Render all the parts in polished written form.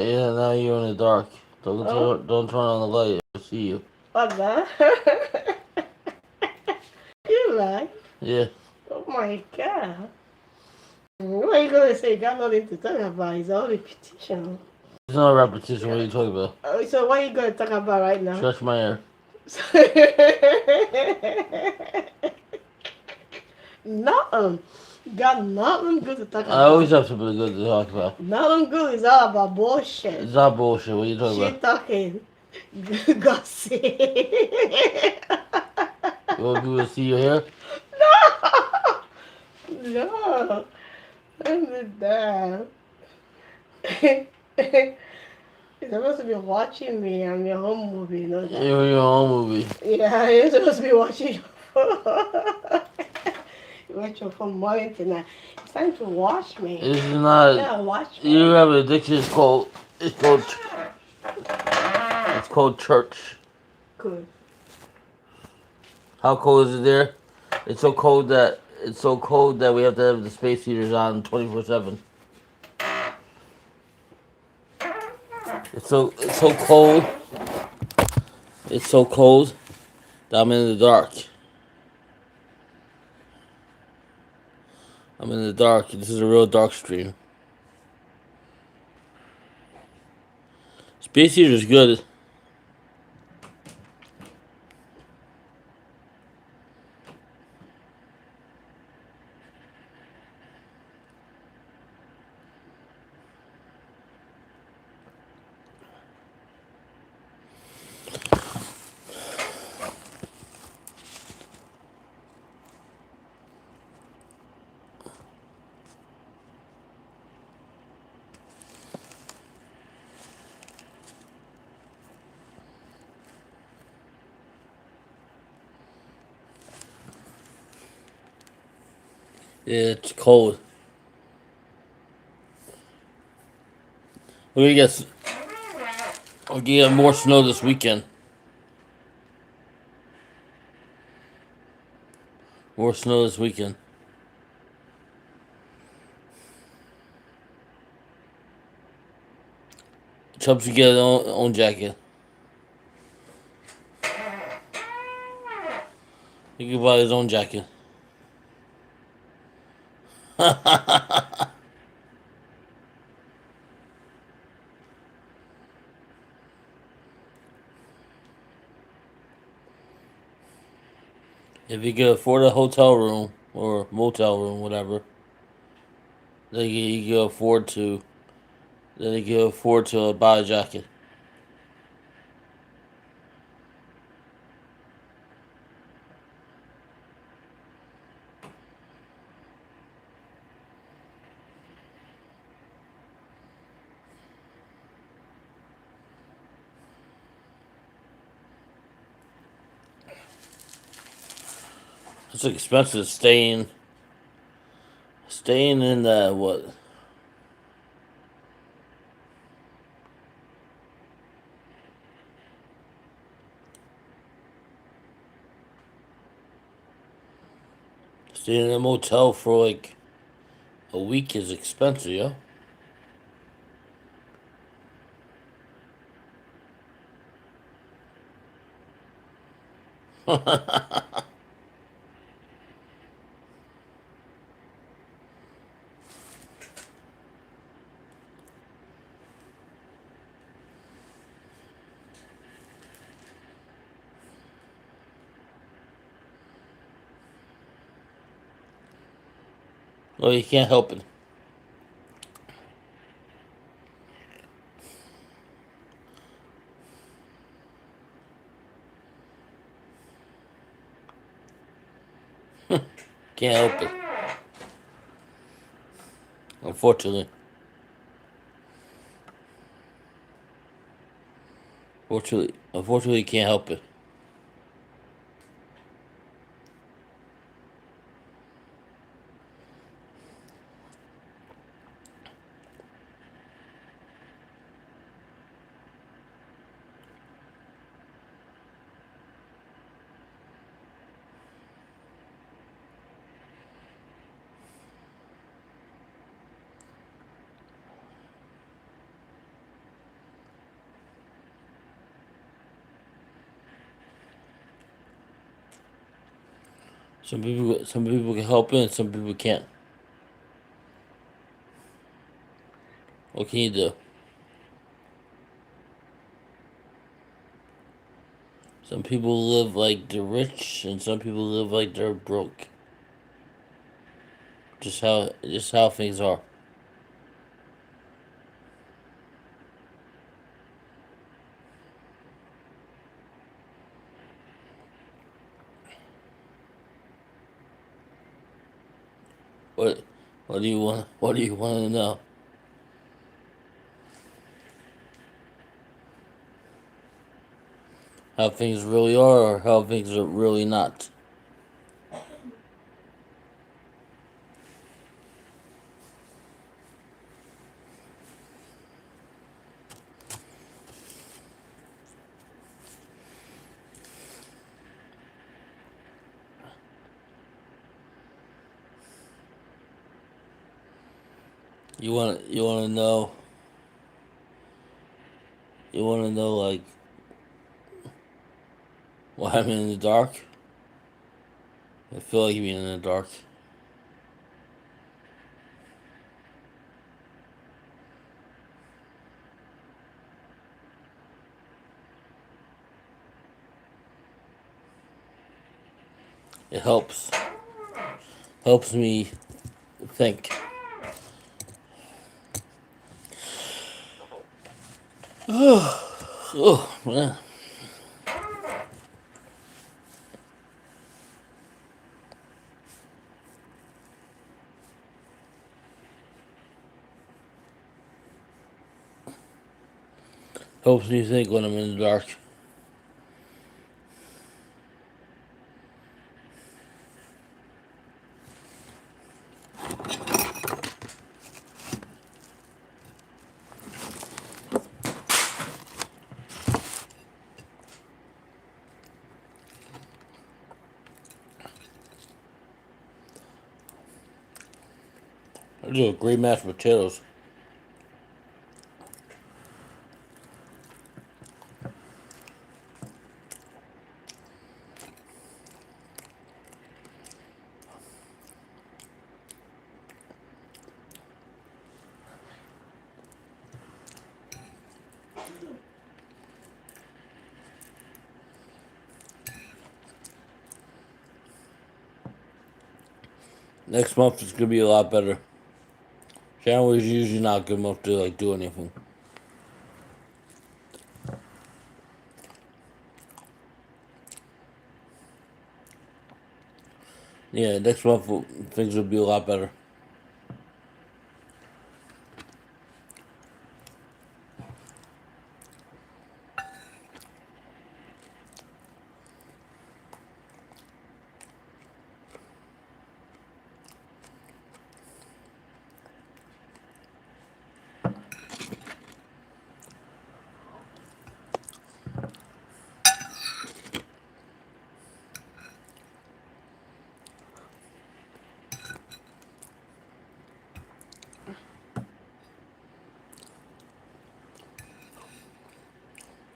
Yeah, now you're in the dark. Oh, Don't turn on the light. I see you. what the? You lie. Yeah. Oh my god. What are you gonna say? Got nothing to talk about. It's all repetition. It's not a repetition. What are you talking about? So what are you gonna talk about right now? Stretch my hair. Nothing. Got nothing good to talk I always about. have something good to talk about. Nothing good is all about bullshit. It's not bullshit. What are you talking about? Shit talking. Gossip. You want people to see your hair? No. No. I'm down. You're supposed to be watching me on your home movie, you know that. You're in your own movie. Yeah, you're supposed to be watching your phone. You watch your phone morning to night. It's time to watch me. This is not. Yeah, watch You me. have an addiction. It's called church. Good. How cold is it there? It's so cold that we have to have the space heaters on 24/7. It's so cold. It's so cold that I'm in the dark. I'm in the dark. This is a real dark stream. Space heater is good. Yeah, it's cold. We're gonna get we're gonna get more snow this weekend. More snow this weekend. Chubbs should get his own jacket. He can buy his own jacket. If he could afford a hotel room or motel room, whatever, then he could afford to. Then he could afford to buy a jacket. It's expensive staying in the what? Staying in a motel for like a week is expensive, yo. Well, you can't help it. Can't help it. Unfortunately, unfortunately, you can't help it. Some people can help it, and some people can't. What can you do? Some people live like they're rich, and some people live like they're broke. Just how things are. What what do you want? What do you want to know? How things really are, or how things are really not? You want to know? You want to know like why I'm in the dark? I feel like being in the dark. It helps me think. Oh man, helps me think when I'm in the dark. I do a great mashed potatoes. Next month is gonna be a lot better. January is usually not a good month to like do anything. Yeah, next month things will be a lot better.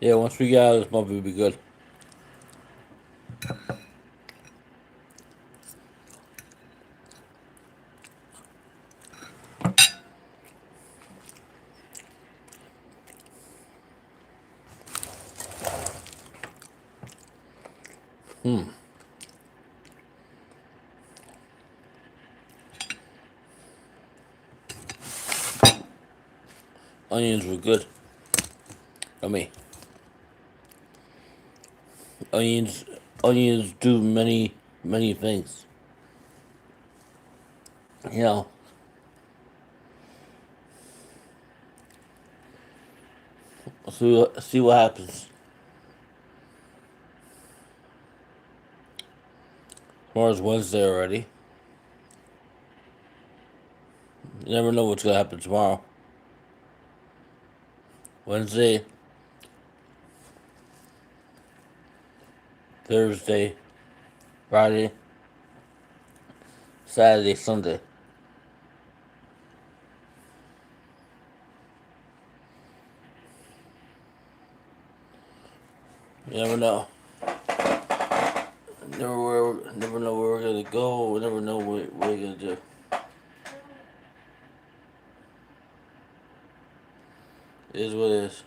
Yeah, once we get out of this month, it'll be good. Hmm. Onions were good. I mean, onions onions do many things. You know, see what happens. Tomorrow's Wednesday already. You never know what's gonna happen tomorrow. Wednesday, Thursday, Friday, Saturday, Sunday. You never know. Never know where we're gonna go. We never know what we're gonna do. It is what it is.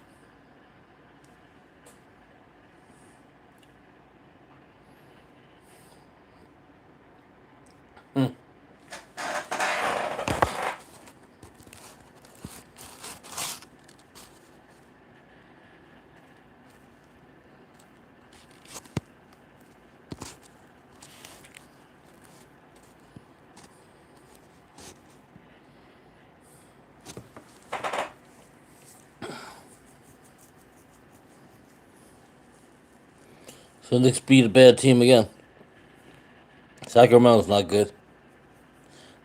Hmm. So Knicks beat a bad team again. Sacramento's not good.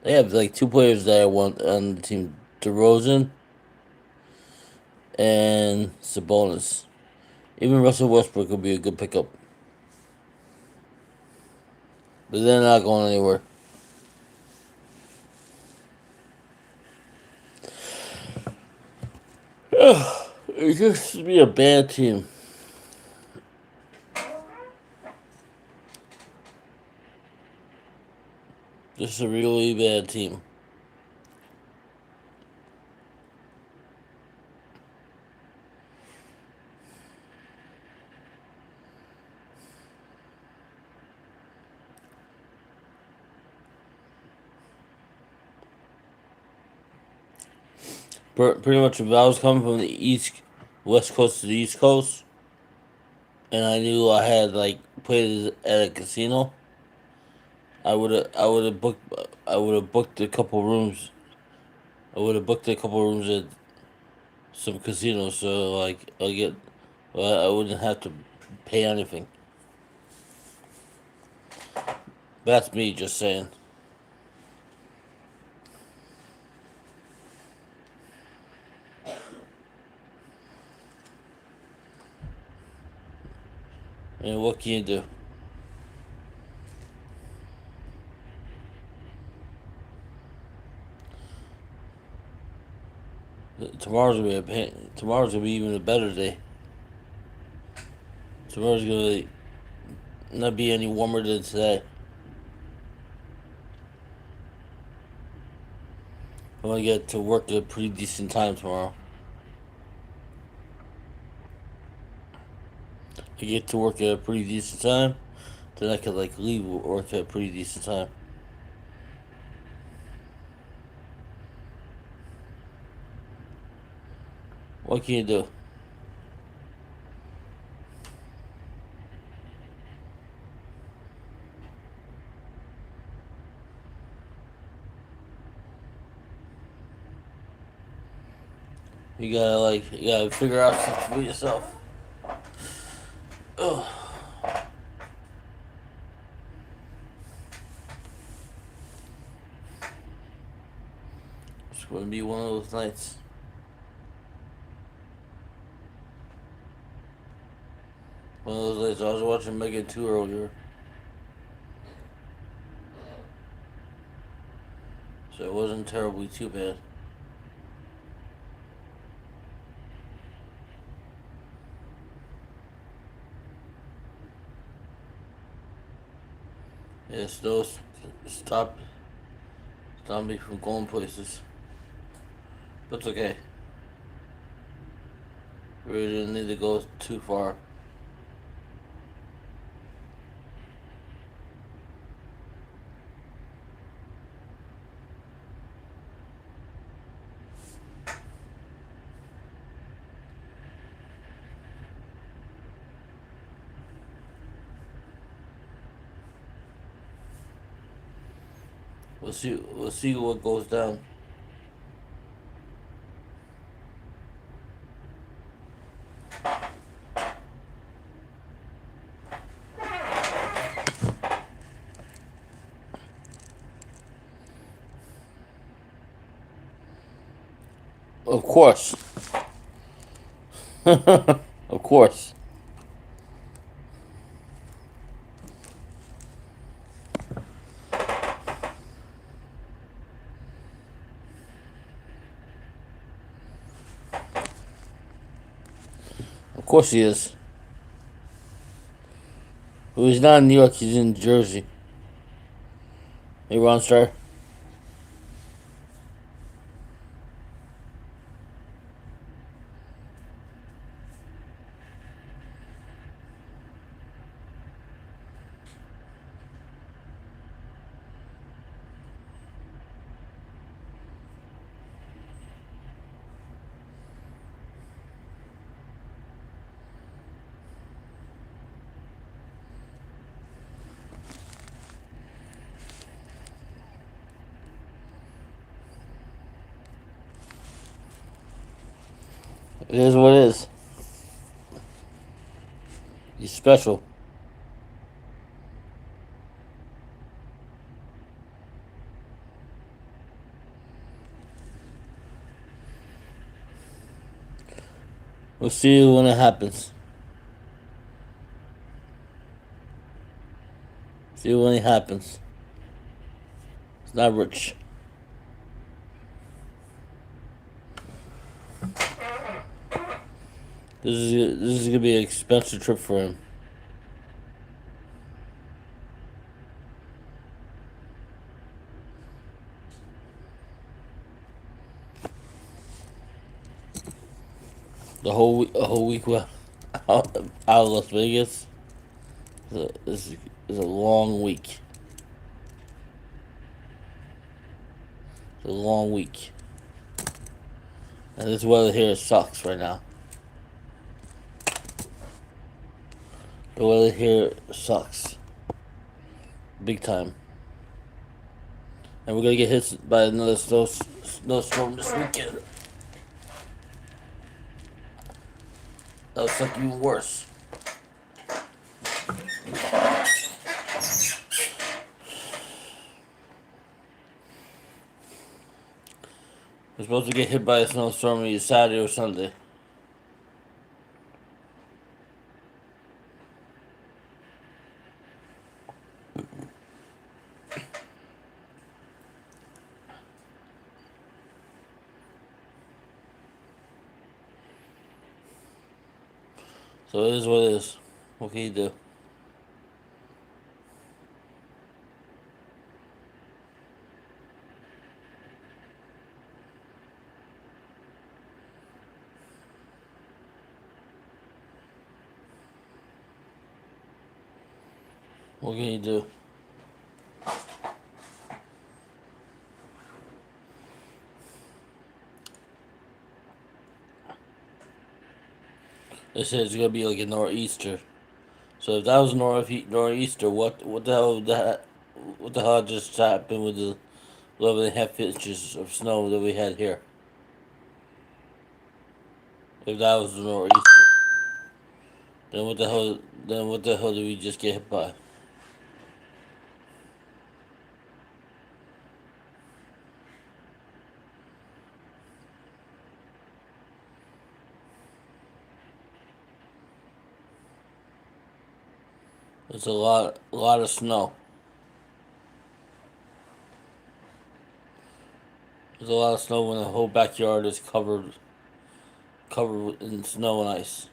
They have like two players that I want on the team: DeRozan and Sabonis. Even Russell Westbrook would be a good pickup, but they're not going anywhere. It used to be a bad team. Just a really bad team. Pretty much, if I was coming from the west coast to the east coast, and I knew I had like played at a casino, I would have booked a couple rooms. I would have booked a couple rooms at some casinos, so like I wouldn't have to pay anything. That's me just saying. And what can you do? Tomorrow's gonna be even a better day. Tomorrow's gonna not be any warmer than today. I'm gonna get to work at a pretty decent time tomorrow. I get to work at a pretty decent time, then I could like leave work at a pretty decent time. What can you do? You gotta figure out something for yourself. Ugh. It's gonna be one of those nights. One of those nights. I was watching Megan 2 earlier, so it wasn't terribly too bad. Yeah, snow stop me from going places. But it's okay. We really didn't need to go too far. We'll see what goes down. Of course. Of course. Of course he is. Well, he's not in New York. He's in Jersey. Hey, Ron Star. It is what it is. He's special. We'll see you when it happens. See you when it happens. It's not rich. This is gonna be an expensive trip for him. A whole week out of Las Vegas. Is a long week. It's a long week. And this weather here sucks right now. The weather here sucks. Big time. And we're gonna get hit by another snowstorm this weekend. That'll suck even worse. We're supposed to get hit by a snowstorm either Saturday or Sunday. So it is what it is. What can you do? What can you do? They said it's gonna be like a nor'easter. So if that was nor'easter, what the hell what the hell just happened with the 11.5 inches of snow that we had here? If that was the nor'easter, then what the hell did we just get hit by? It's a lot of snow. There's a lot of snow when the whole backyard is covered in snow and ice.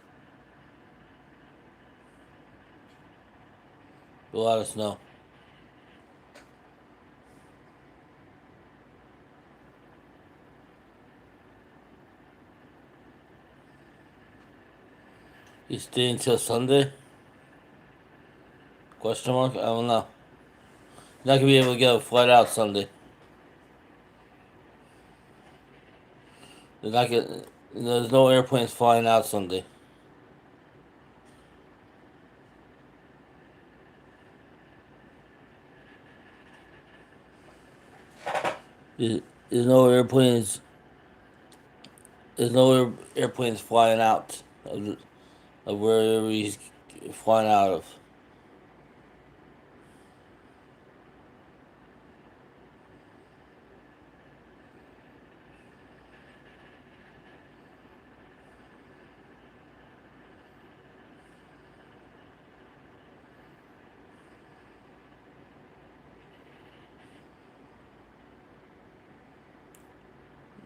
A lot of snow. You stay until Sunday? Question mark? I don't know. You're not gonna be able to get a flight out Sunday. They're not gonna, there's no airplanes flying out Sunday. There's no airplanes. There's no airplanes flying out of wherever he's flying out of.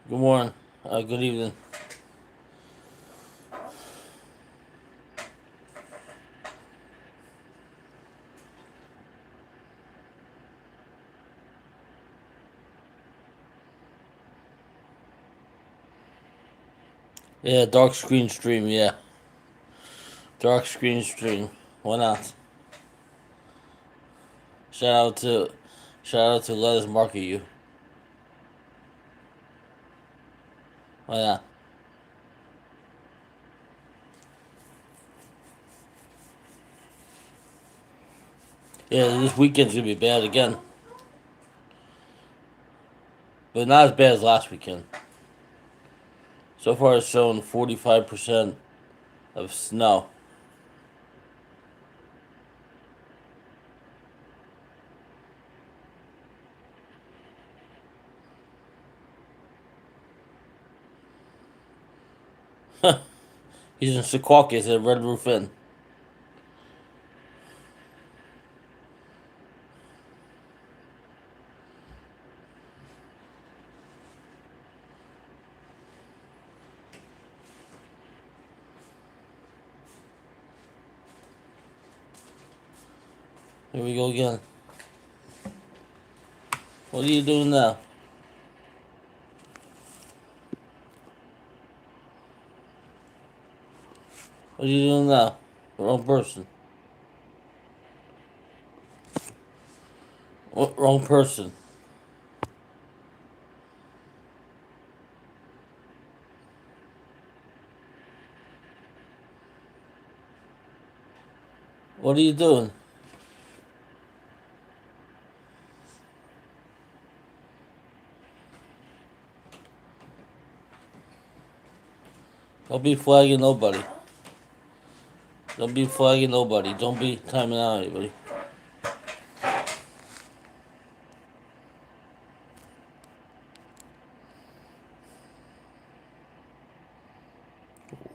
Good morning. Good evening. Yeah, dark screen stream. Yeah, dark screen stream. Why not? Shout out to, shout out to Let Us Market You. Why not? Yeah, this weekend's gonna be bad again, but not as bad as last weekend. So far, it's shown 45% of snow. He's in Secaucus at Red Roof Inn. Here we go again. What are you doing now? What are you doing now? Wrong person. Wrong person. What are you doing? Don't be flagging nobody. Don't be flagging nobody. Don't be timing out anybody.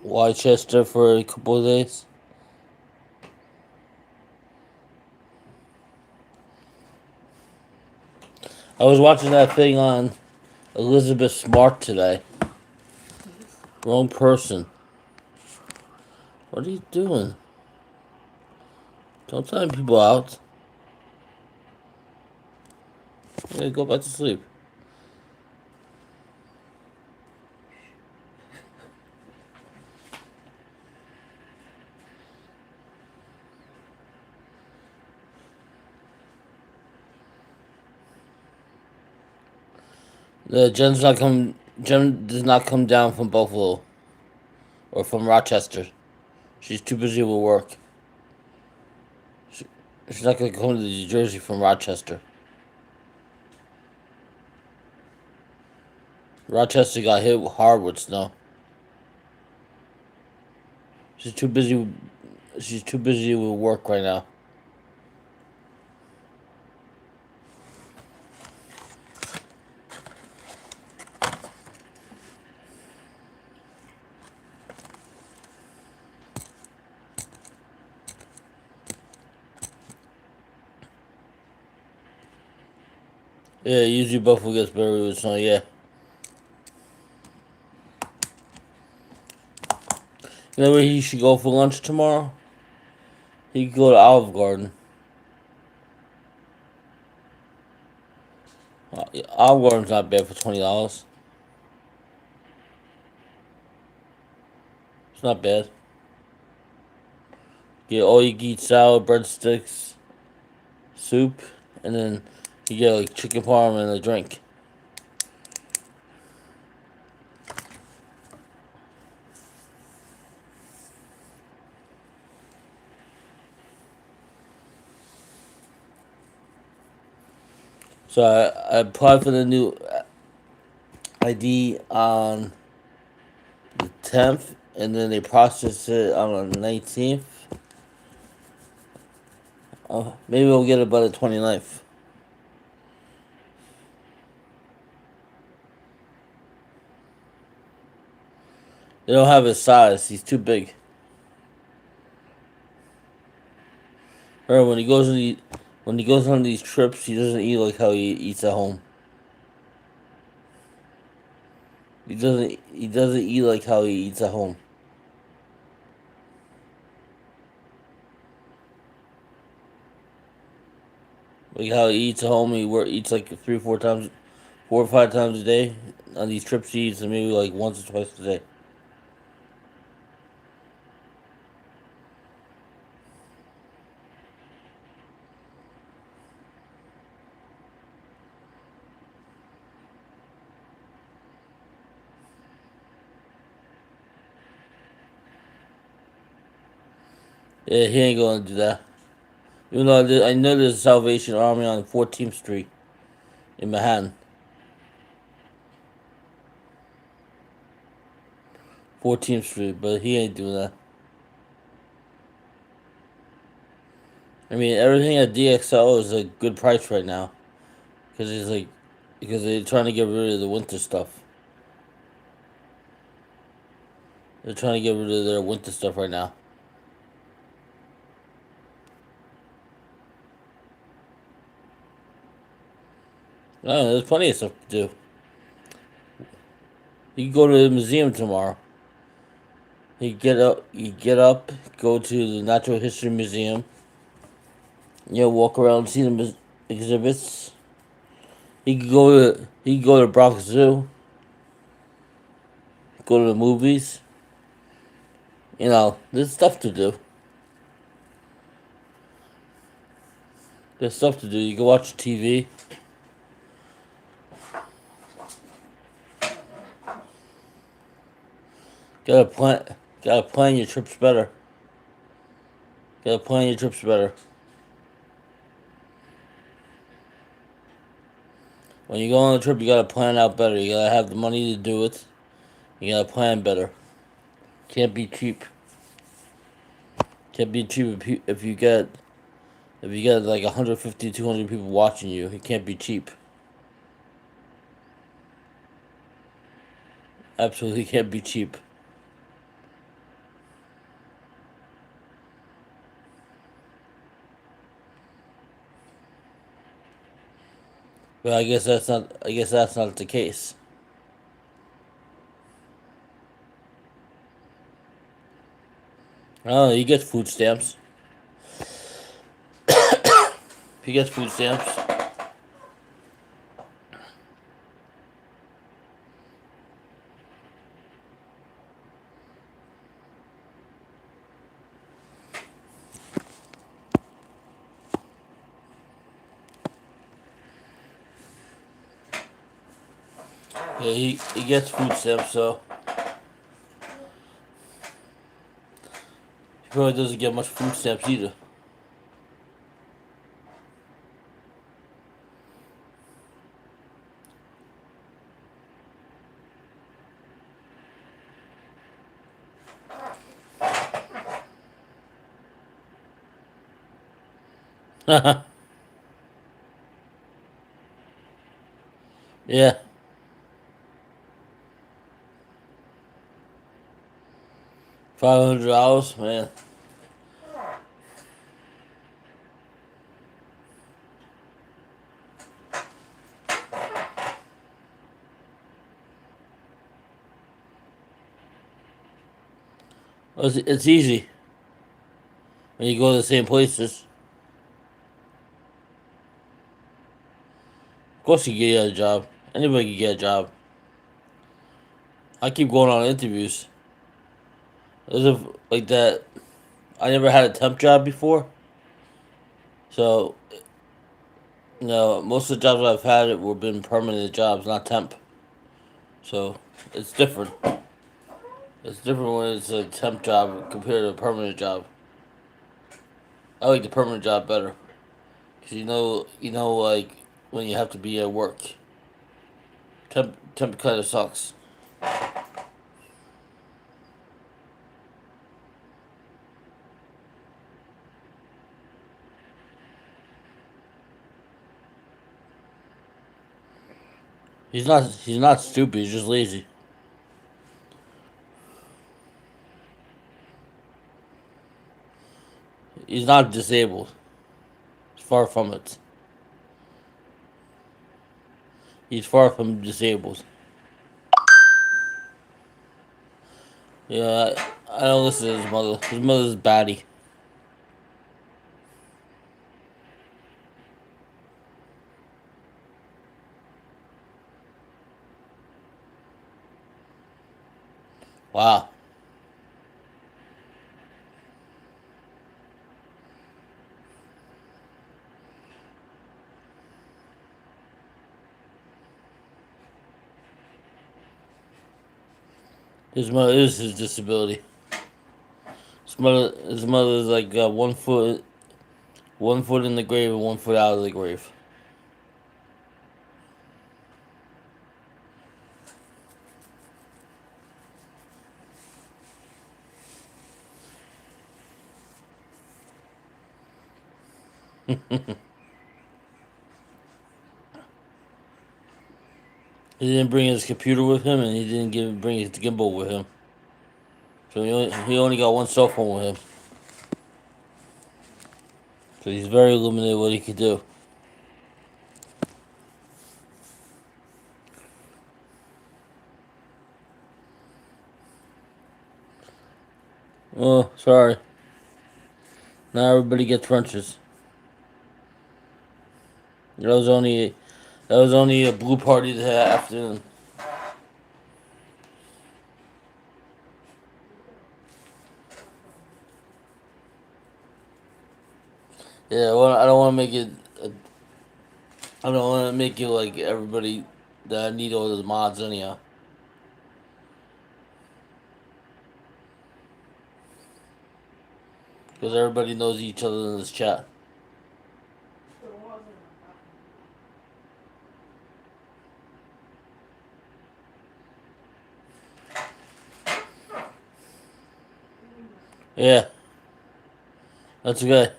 Wychester for a couple of days. I was watching that thing on Elizabeth Smart today. Wrong person. What are you doing? Don't time people out. Yeah, go back to sleep. Jen's not come. Jen does not come down from Buffalo or from Rochester. She's too busy with work. She's not gonna come to New Jersey from Rochester. Rochester got hit hard with snow. She's too busy. She's too busy with work right now. Yeah, usually Buffalo gets better with snow. Yeah. You know where he should go for lunch tomorrow? He could go to Olive Garden. Olive Garden's not bad for $20. It's not bad. Get all you can eat salad, breadsticks, soup, and then you get like chicken parm and a drink. So I applied for the new ID on the 10th, and then they processed it on the 19th. Maybe we'll get it by the 29th. They don't have his size. He's too big. Or when he goes on these trips, he doesn't eat like how he eats at home. He doesn't eat like how he eats at home. Like how he eats at home, eats like 4 or 5 times a day. On these trips, he eats maybe like once or twice a day. Yeah, he ain't gonna do that. Even though I know there's a Salvation Army on 14th Street in Manhattan. 14th Street, but he ain't doing that. I mean, everything at DXL is a good price right now, because they're trying to get rid of the winter stuff. They're trying to get rid of their winter stuff right now. No, there's plenty of stuff to do. You can go to the museum tomorrow. You get up, go to the Natural History Museum. Walk around, see the exhibits. He can go to Bronx Zoo. Go to the movies. There's stuff to do. There's stuff to do. You can watch TV. Gotta plan. Gotta plan your trips better. Gotta plan your trips better. When you go on a trip, you gotta plan out better. You gotta have the money to do it. You gotta plan better. Can't be cheap. Can't be cheap if you get like 150, 200 people watching you. It can't be cheap. Absolutely can't be cheap. But I guess that's not. I guess that's not the case. I don't know. He gets food stamps. He gets food stamps. Yeah, he gets food stamps, so he probably doesn't get much food stamps either. Yeah, $500, man. It's easy when you go to the same places. Of course, you get a job. Anybody can get a job. I keep going on interviews. As if like that. I never had a temp job before, so most of the jobs I've had were been permanent jobs, not temp. So it's different. It's different when it's a temp job compared to a permanent job. I like the permanent job better because like when you have to be at work. Temp kind of sucks. He's not stupid. He's just lazy. He's not disabled. He's far from it. He's far from disabled. Yeah, I don't listen to his mother. His mother's batty. Wow. His mother is his disability. His mother's like 1 foot in the grave and 1 foot out of the grave. He didn't bring his computer with him, and he didn't bring his gimbal with him. So he only got one cell phone with him. So he's very limited what he could do. Oh, sorry. Now everybody gets wrenches. That was only a blue party that afternoon. Yeah, well, I don't want to make it. I don't want to make it like everybody that I need all the mods anyhow. Because everybody knows each other in this chat. Yeah, that's okay.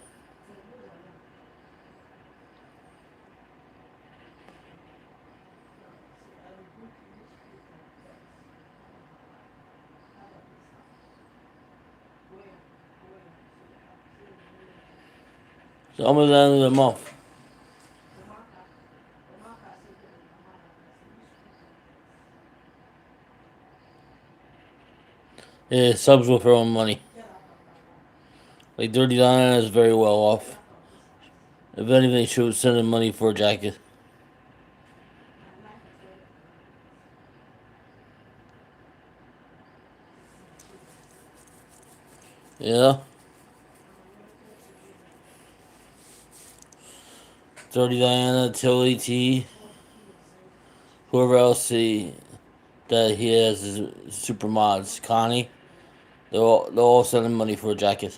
It's almost the end of the month. Yeah, subs with her own money. Like Dirty Diana is very well off. If anything, she would send him money for a jacket. Yeah. Dirty Diana, Tilly T, whoever else that he has is super mods, Connie. They'll all send him money for a jacket.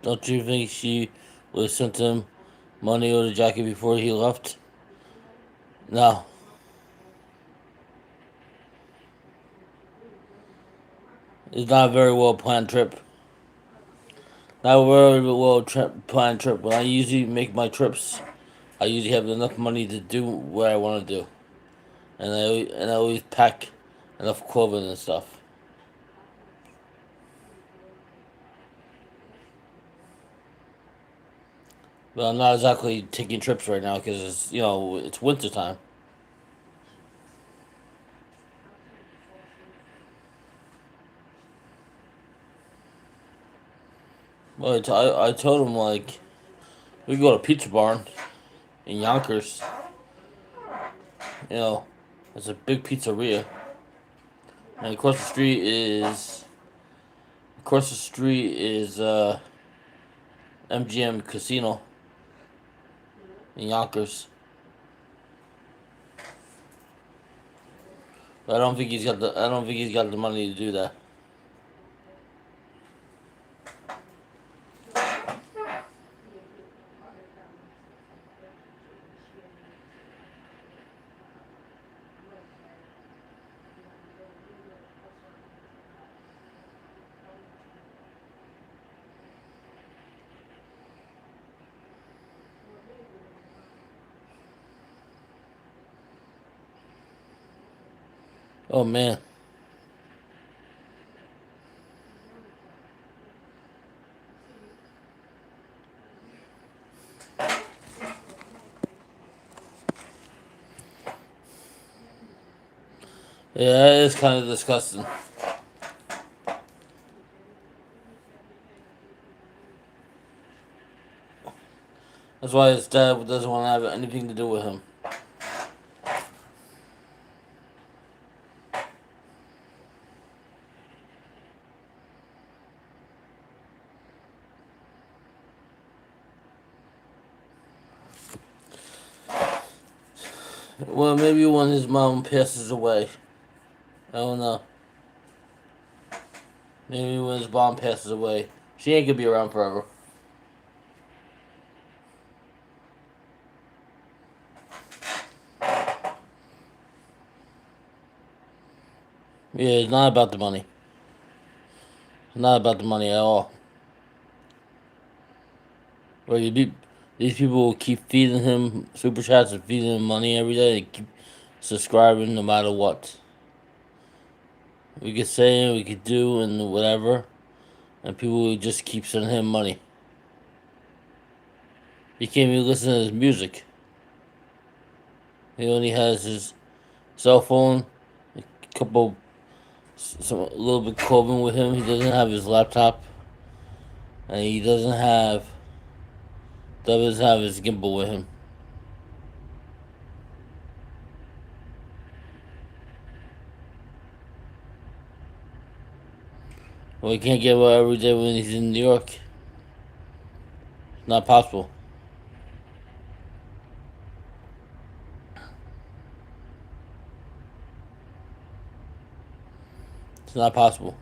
Don't you think she would have sent him money or the jacket before he left? No. It's not a very well planned trip. Not a very well planned trip. When I usually make my trips, I usually have enough money to do what I want to do, and I always pack enough clothing and stuff. But I'm not exactly taking trips right now because it's winter time. Well, I told him like we go to Pizza Barn in Yonkers. You know, it's a big pizzeria, and across the street is MGM Casino in Yonkers. But I don't think he's got the money to do that. Oh man. Yeah, it is kind of disgusting. That's why his dad doesn't want to have anything to do with him. Well, maybe when his mom passes away. I don't know. Maybe when his mom passes away. She ain't gonna be around forever. Yeah, it's not about the money. It's not about the money at all. Like, these people will keep feeding him super chats and feeding him money every day. They keep subscribing no matter what. We could say, we could do, and whatever, and people will just keep sending him money. He can't even listen to his music. He only has his cell phone, a couple, a little bit clothing with him. He doesn't have his laptop, and he doesn't have his gimbal with him. Well, he can't get out every day when he's in New York. It's not possible. It's not possible.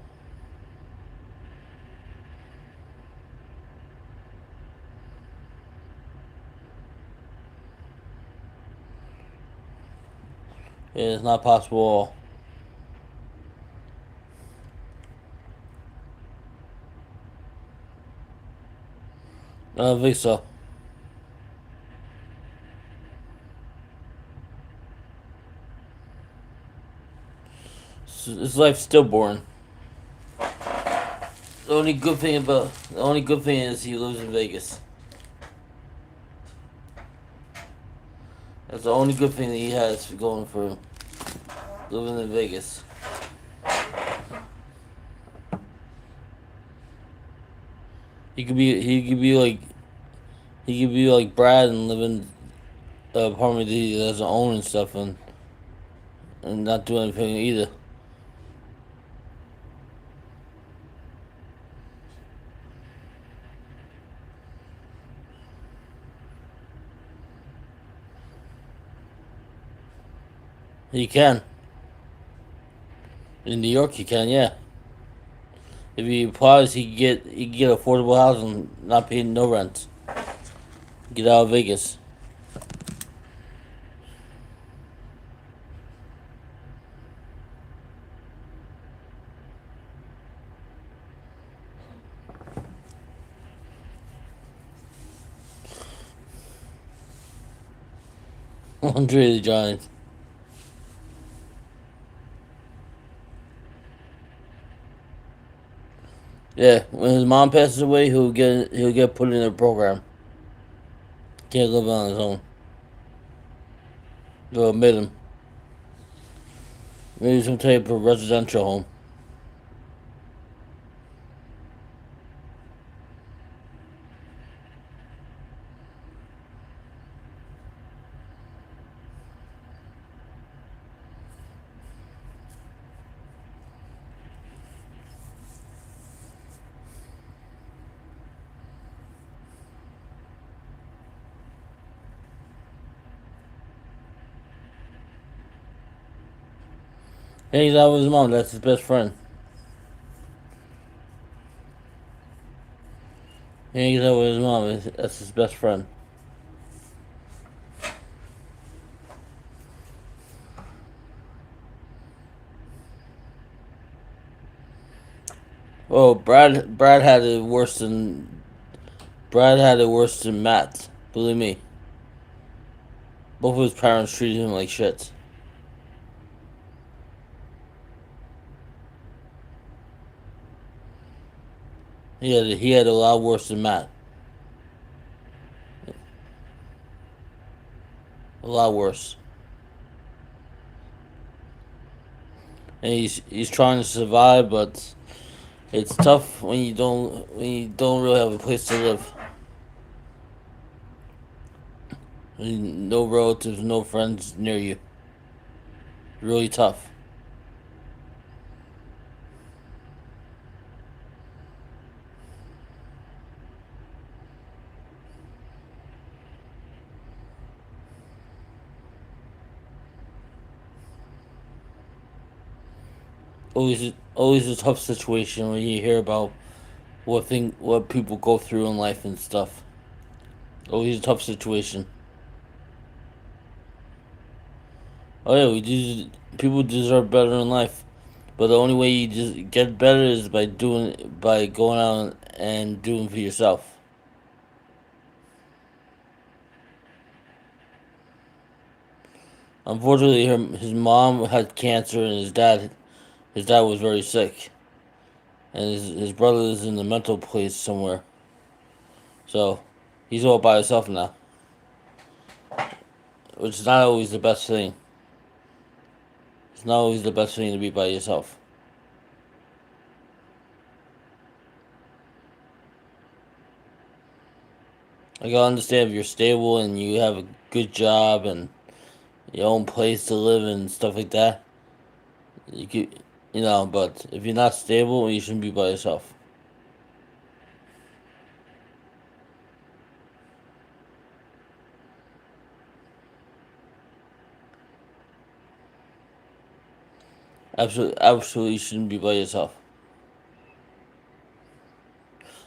Yeah, it's not possible at all. I don't think so. His life's still boring. The only good thing is he lives in Vegas. That's the only good thing that he has going for him. Living in Vegas. He could be like Brad and live in the apartment that he doesn't own and stuff and not do anything either. He can. In New York he can, yeah. If he applies he can get affordable housing, not paying no rent. Get out of Vegas. Andre the Giant. Yeah, when his mom passes away, he'll get put in a program. Can't live on his own. They'll admit him. Maybe some type of residential home. Hangs out with his mom. That's his best friend. Hangs out with his mom. That's his best friend. Oh, Brad had it worse than Matt. Believe me. Both of his parents treated him like shit. He had a lot worse than Matt. A lot worse. And he's trying to survive, but it's tough when you don't really have a place to live. No relatives, no friends near you. Really tough. always a tough situation when you hear about what people go through in life and stuff. Always a tough situation. Oh yeah, we do. People deserve better in life, but the only way you just get better is by going out and doing for yourself. Unfortunately, his mom had cancer and his dad was very sick, and his brother is in the mental place somewhere. So he's all by himself now, which is not always the best thing. It's not always the best thing to be by yourself. I can understand if you're stable and you have a good job and your own place to live and stuff like that. You could, but if you're not stable, you shouldn't be by yourself. Absolutely shouldn't be by yourself.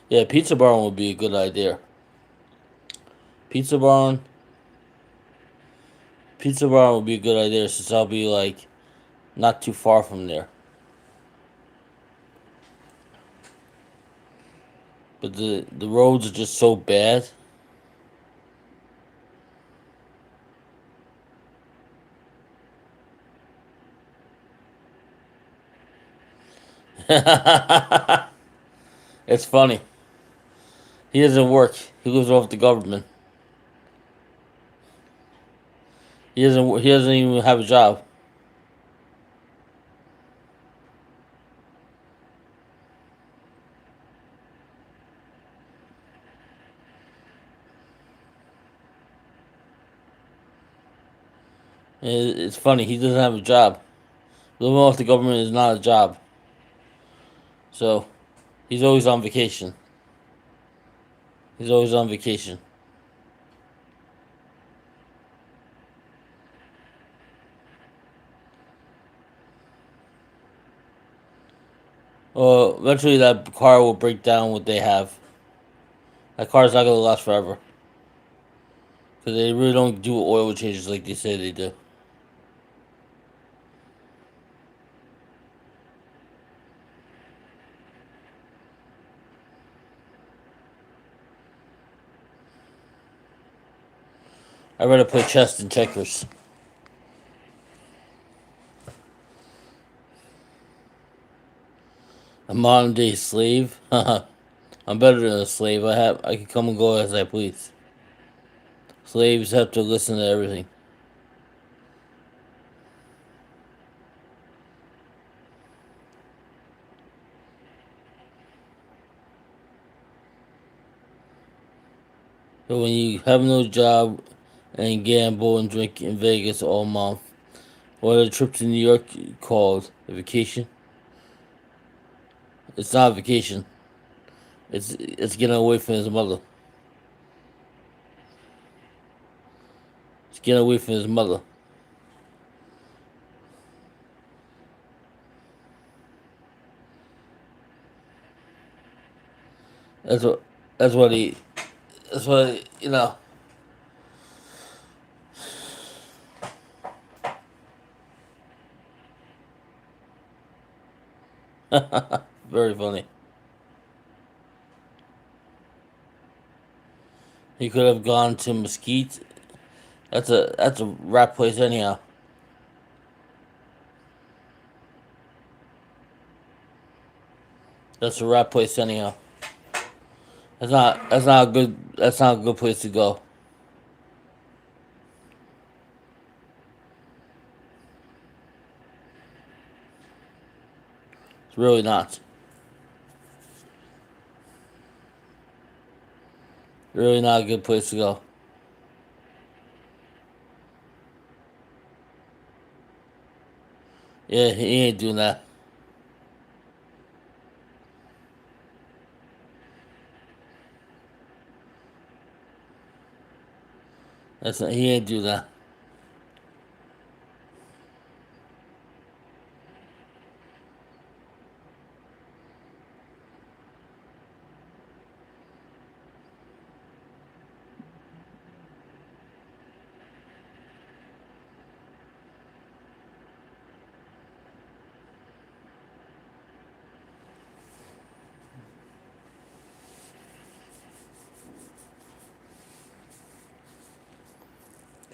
Yeah, Pizza Barn would be a good idea. Pizza Barn, Pizza Barn would be a good idea since I'll be like not too far from there. But the roads are just so bad. It's funny. He doesn't work. He lives off the government. He doesn't even have a job. It's funny. He doesn't have a job. Living off the government is not a job. So he's always on vacation. He's always on vacation. Well, eventually that car will break down what they have. That car's not gonna last forever because they really don't do oil changes like they say they do. I'd rather play chess than checkers. A modern day slave? I'm better than a slave. I can come and go as I please. Slaves have to listen to everything. But when you have no job and gamble and drink in Vegas all month, what a trip to New York called a vacation? It's not a vacation. It's getting away from his mother. It's getting away from his mother. That's what. That's what he. That's what you know. Very funny. He could have gone to Mesquite. That's a rap place anyhow. That's a rap place anyhow. That's not a good place to go. It's really not. Really not a good place to go. Yeah, he ain't doing that. He ain't do that.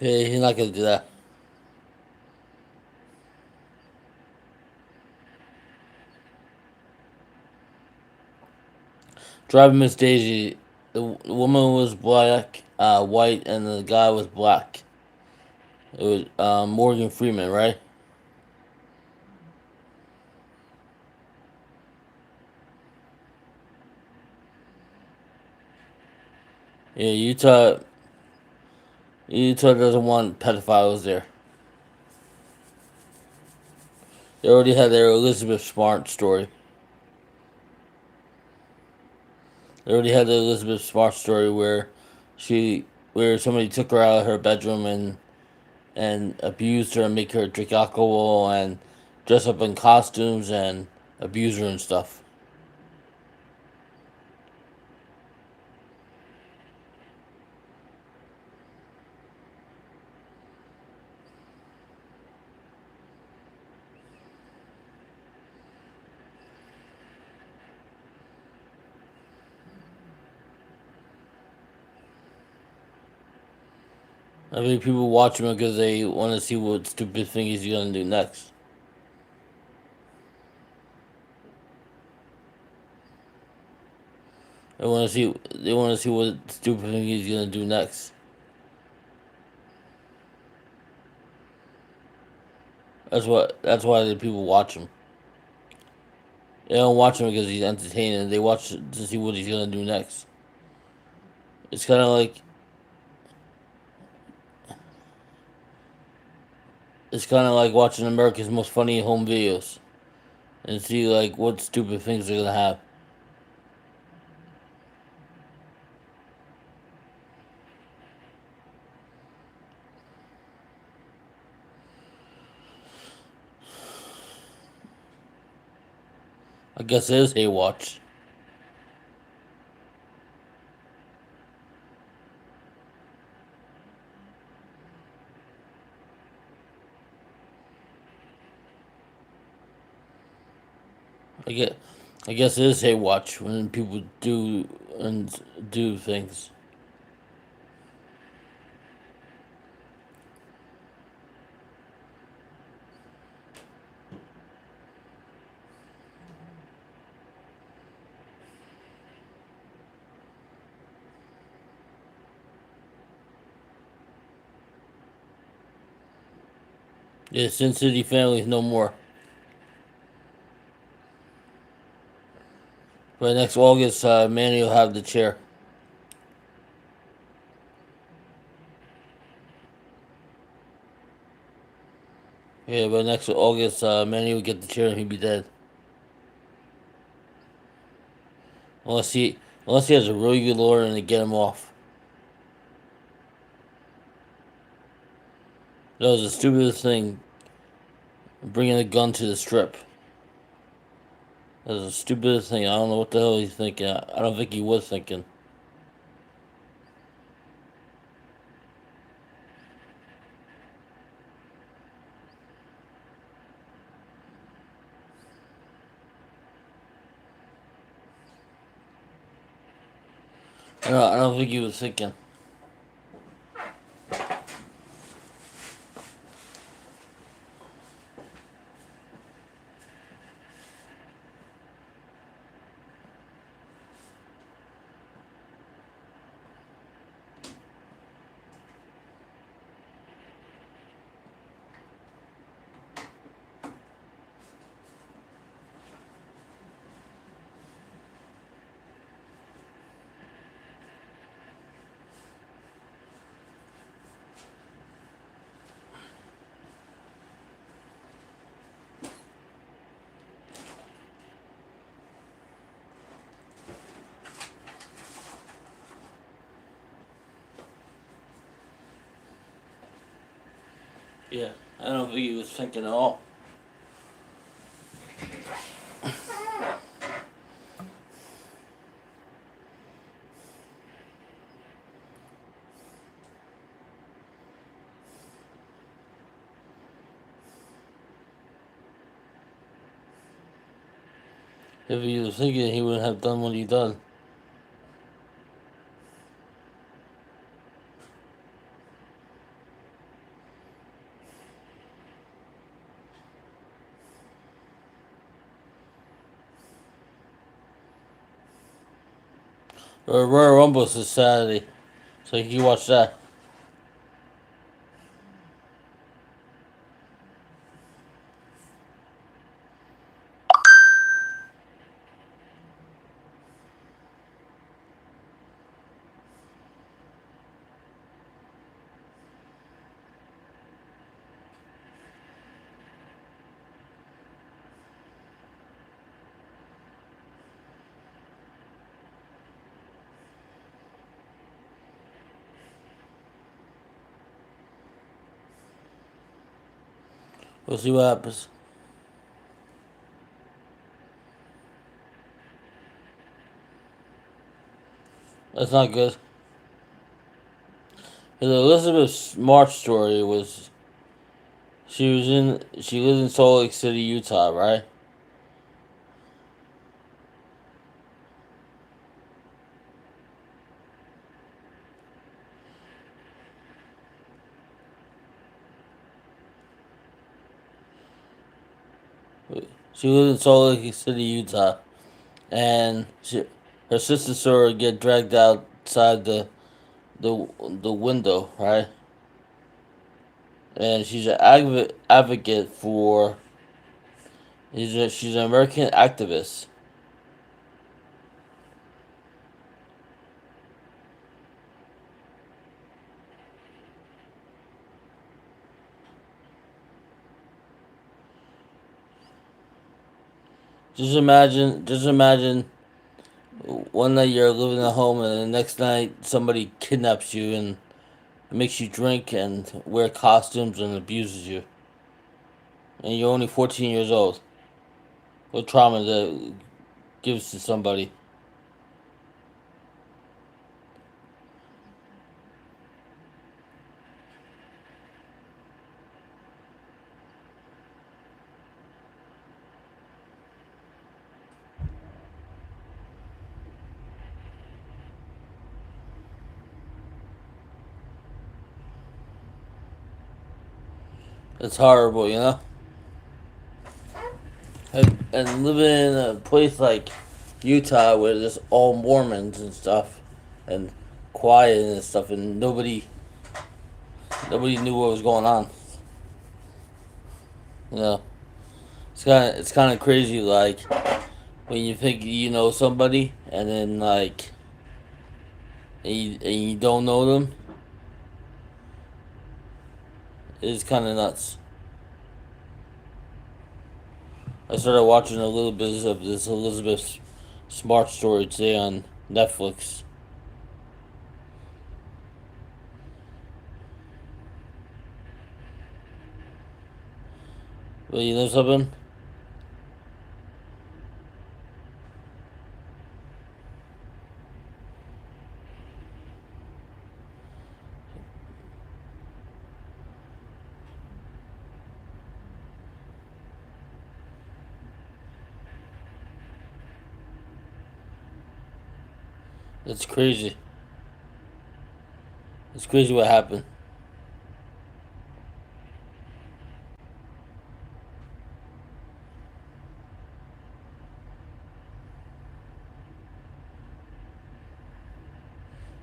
Yeah, he's not gonna do that. Driving Miss Daisy, the woman was black, white, and the guy was black. It was Morgan Freeman, right? Yeah, Utah doesn't want pedophiles there. They already had their Elizabeth Smart story. They already had the Elizabeth Smart story she where somebody took her out of her bedroom and abused her and make her drink alcohol and dress up in costumes and abuse her and stuff. I mean, people watch him because they want to see what stupid thing he's gonna do next. They want to see what stupid thing he's gonna do next. That's why the people watch him. They don't watch him because he's entertaining. They watch to see what he's gonna do next. It's kind of like watching America's Most Funny Home Videos and see like what stupid things they're gonna have. I guess it is Hey Watch. I get. I guess it is Hey Watch when people and do things. Yeah, Sin City families no more. By next August, Manny will have the chair. Yeah, by next August, Manny will get the chair and he'll be dead. Unless he unless he has a really good lawyer and they get him off. That was the stupidest thing. Bringing a gun to the strip. That was the stupidest thing. I don't know what the hell he's thinking. I don't think he was thinking. I don't think he was thinking. Yeah, I don't think he was thinking at all. If he was thinking, he wouldn't have done what he done. Royal Rumble is Saturday, so you can watch that. We'll see what happens. That's not good. The Elizabeth March story was she lives in Salt Lake City, Utah, right? She lives in Salt Lake City, Utah, and her sister saw her get dragged outside the window, right? And she's an advocate for. She's an American activist. Just imagine one night you're living at home and the next night somebody kidnaps you and makes you drink and wear costumes and abuses you. And you're only 14 years old. What trauma that gives to somebody? It's horrible, you know? And living in a place like Utah where there's all Mormons and stuff and quiet and stuff and nobody knew what was going on. You know? It's kinda crazy like when you think you know somebody and then like and you don't know them. It's kinda nuts. I started watching a little bit of this Elizabeth Smart story today on Netflix. But you know something? It's crazy. It's crazy what happened.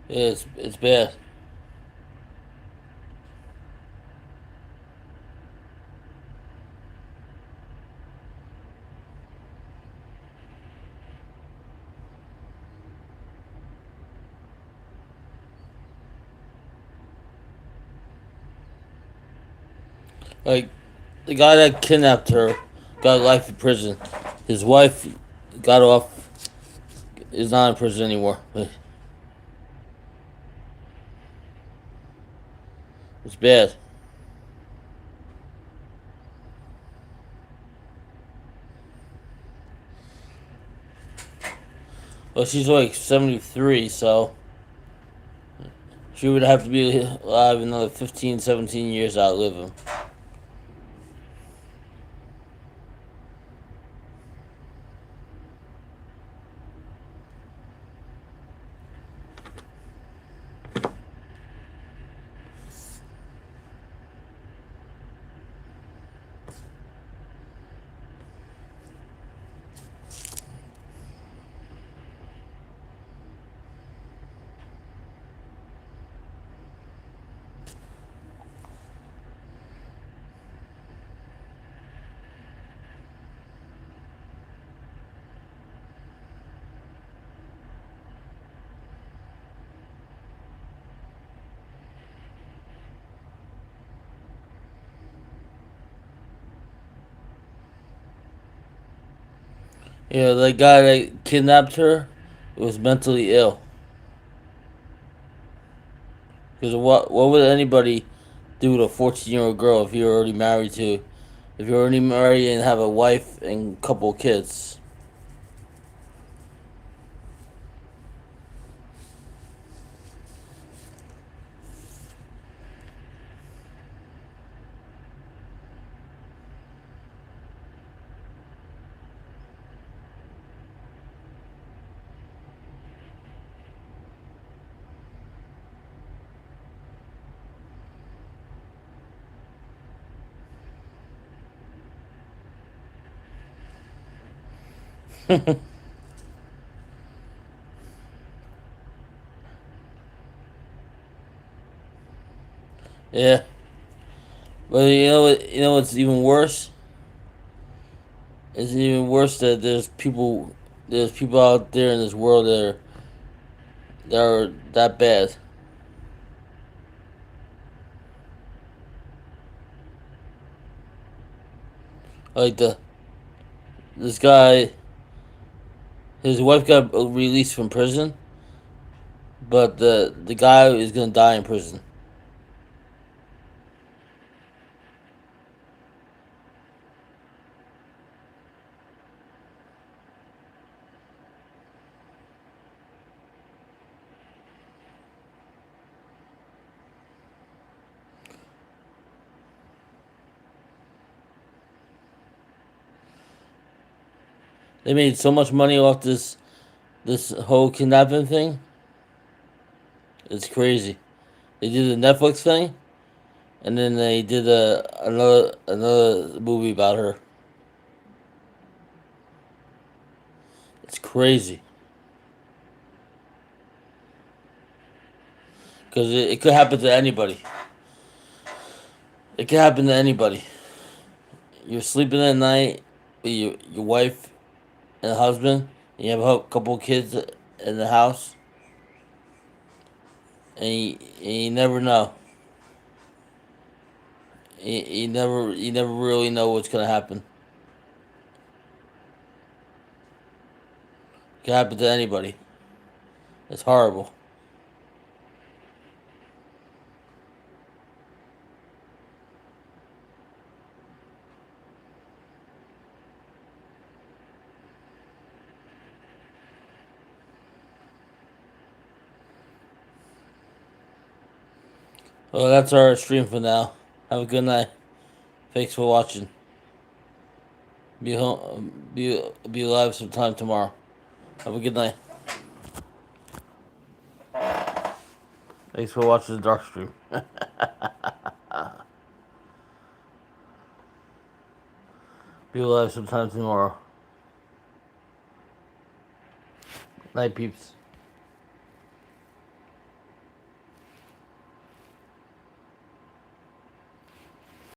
It's bad. Like the guy that kidnapped her got life in prison. His wife got off. Is not in prison anymore. It's bad. Well, she's like 73, so she would have to be alive another 15, 17 years to outlive him. You know, the guy that kidnapped her was mentally ill. Because what would anybody do to a 14-year-old girl if you're already married to, if you're already married and have a wife and a couple of kids? Yeah, but you know what's even worse? It's even worse that there's people out there in this world that are that bad. Like this guy, his wife got released from prison, but the guy is gonna die in prison. They made so much money off this whole kidnapping thing. It's crazy. They did the Netflix thing, and then they did another movie about her. It's crazy because it could happen to anybody. It could happen to anybody. You're sleeping at night with your wife and husband. And you have a couple of kids in the house, and you never know. You never really know what's gonna happen. It could happen to anybody. It's horrible. Well, that's our stream for now. Have a good night. Thanks for watching. Be home. Be alive sometime tomorrow. Have a good night. Thanks for watching the dark stream. Be alive sometime tomorrow. Night, peeps.